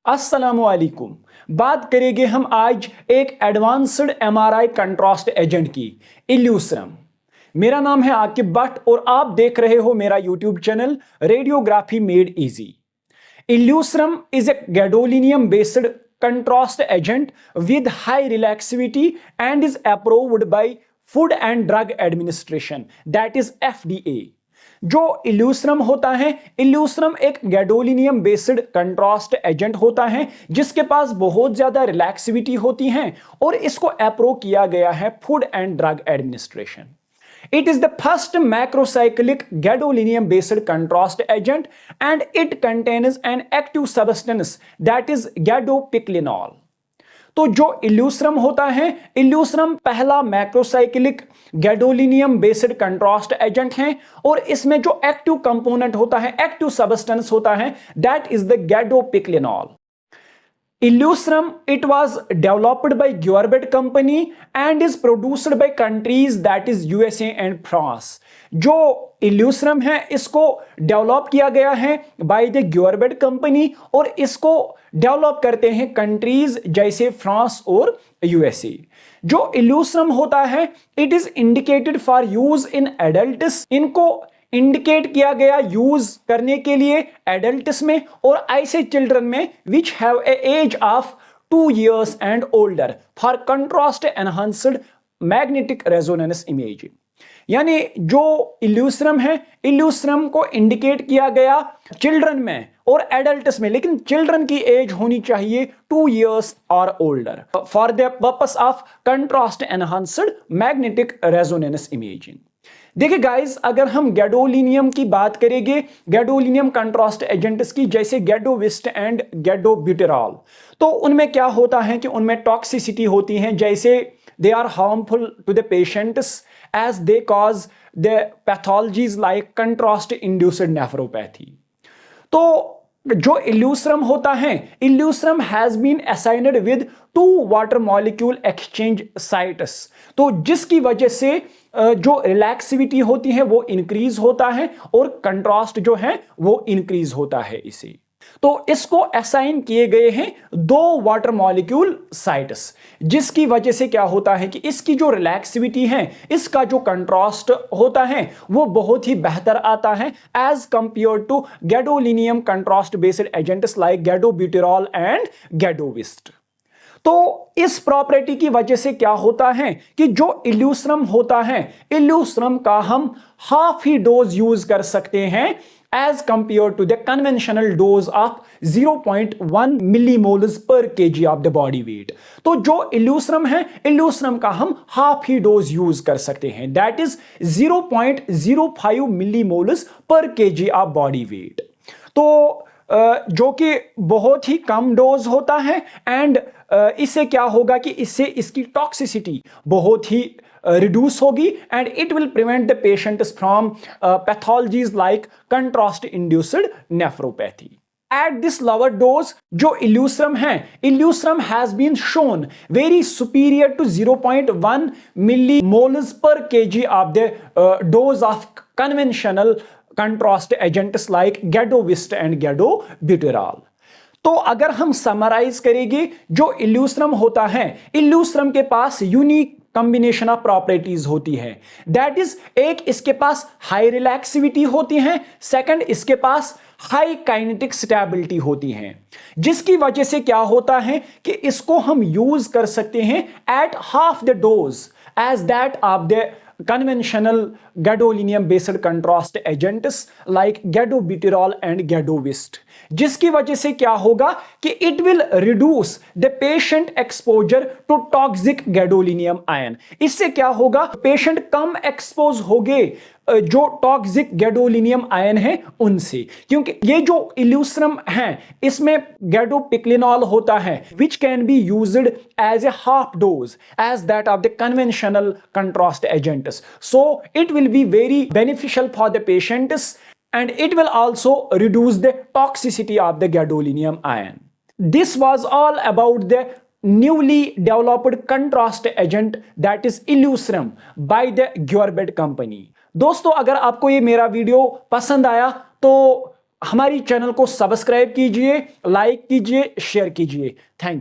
अस्सलामुअलैकुम। बात करेंगे हम आज एक एडवांस्ड एमआरआई कंट्रास्ट एजेंट की, इल्यूस्रम। मेरा नाम है आकिब भट्ट और आप देख रहे हो मेरा YouTube channel radiography made easy. Elucirem is a gadolinium based contrast agent with high relaxivity and is approved by Food and Drug Administration, that is FDA। जो इल्यूस्रम होता है, इल्यूस्रम एक गैडोलिनियम बेस्ड कंट्रास्ट एजेंट होता है जिसके पास बहुत ज्यादा रिलैक्सिविटी होती है और इसको अप्रूव किया गया है food and drug administration. It is the first macrocyclic gadolinium based contrast agent and it contains an active substance that is gadopiclinol। तो जो इल्यूस्रम होता है, इल्यूस्रम पहला macrocyclic gadolinium based contrast agent है और इसमें जो एक्टिव कंपोनेंट होता है, एक्टिव सबस्टेंस होता है, that is the gadopiclinol। Illusium, it was developed by Guerbet company and is produced by countries that is USA and France। जो Illusium है इसको डेवलप किया गया है बाय द Guerbet कंपनी और इसको डेवलप करते हैं कंट्रीज जैसे फ्रांस और USA। जो Illusium होता है, it is indicated for use in adults. इनको इंडिकेट किया गया यूज करने के लिए एडल्ट्स में और ऐसे चिल्ड्रन में which have a age of 2 years and older for contrast enhanced magnetic resonance imaging. यानी जो इल्यूस्रम है, इल्यूस्रम को इंडिकेट किया गया चिल्ड्रन में और एडल्ट्स में, लेकिन चिल्ड्रन की एज होनी चाहिए 2 years और older for the purpose of contrast enhanced magnetic resonance imaging. देखिए गाइस, अगर हम गैडोलिनियम की बात करेंगे, गैडोलिनियम कंट्रास्ट एजेंट्स की, जैसे गैडोविस्ट एंड गैडोब्यूटेरॉल, तो उनमें क्या होता है कि उनमें टॉक्सिसिटी होती है, जैसे they are harmful to the patients as they cause the pathologies like contrast induced nephropathy. तो जो इल्यूस्रम होता है, Elucirem has been assigned with 2 water molecule exchange sites, तो जिसकी वजह से जो रिलैक्सिविटी होती है वो इंक्रीज होता है और कंट्रास्ट जो है वो इंक्रीज होता है इसे। तो इसको असाइन किए गए हैं 2 वाटर मॉलिक्यूल साइट्स, जिसकी वजह से क्या होता है कि इसकी जो रिलैक्सिविटी है, इसका जो कंट्रास्ट होता है वो बहुत ही बेहतर आता है as compare to gadolinium contrast based agents like gadobutrol and Gadovist. तो इस प्रॉपर्टी की वजह से क्या होता है कि जो इल्यूस्रम होता है, इल्यूस्रम का हम हाफ ही डोज यूज कर सकते हैं as compare to the conventional dose of 0.1 millimoles पर kg of the body weight. तो जो इल्यूस्रम है, इल्यूस्रम का हम हाफ ही डोज यूज कर सकते हैं, दैट इज 0.05 मिलीमोल्स पर केजी ऑफ बॉडी वेट। तो जो कि बहुत ही कम डोज होता है एंड इससे क्या होगा कि इससे इसकी टॉक्सिसिटी बहुत ही रिड्यूस होगी and it will prevent the patients from pathologies like contrast induced nephropathy. At this lower dose, जो इल्यूस्रम है, इल्यूस्रम has been shown very superior to 0.1 millimoles per kg of the dose of conventional contrast agents like gadovist and gadobuterol। तो अगर हम summarise करेंगे, जो Elucirem होता है, इल्यूस्रम के पास यूनिक कॉम्बिनेशन ऑफ प्रॉपर्टीज होती है, दैट इज एक इसके पास हाई रिलैक्सिविटी होती है, सेकंड इसके पास हाई काइनेटिक स्टेबिलिटी होती है, जिसकी वजह से क्या होता है कि इसको हम यूज कर सकते हैं at half the dose as that of the conventional gadolinium based contrast agents like gadobuterol and gadovist, जिसकी वजह से क्या होगा कि it will reduce the patient exposure to toxic gadolinium ion। इससे क्या होगा, पेशेंट कम एक्सपोज होंगे जो टॉक्सिक गैडोलिनियम आयन है उनसे, क्योंकि ये जो इल्यूस्रम है इसमें गैडोपिक्लिनॉल होता है which can be used as a half dose as that of the conventional contrast agents. So it will be very beneficial for the patients and it will also reduce the toxicity of the gadolinium ion. This was all about the newly developed contrast agent that is Illusium by the Guerbet company। दोस्तों, अगर आपको ये मेरा video पसंद आया तो हमारी channel को सब्सक्राइब कीजिए, लाइक कीजिए, शेयर कीजिए। Thank you.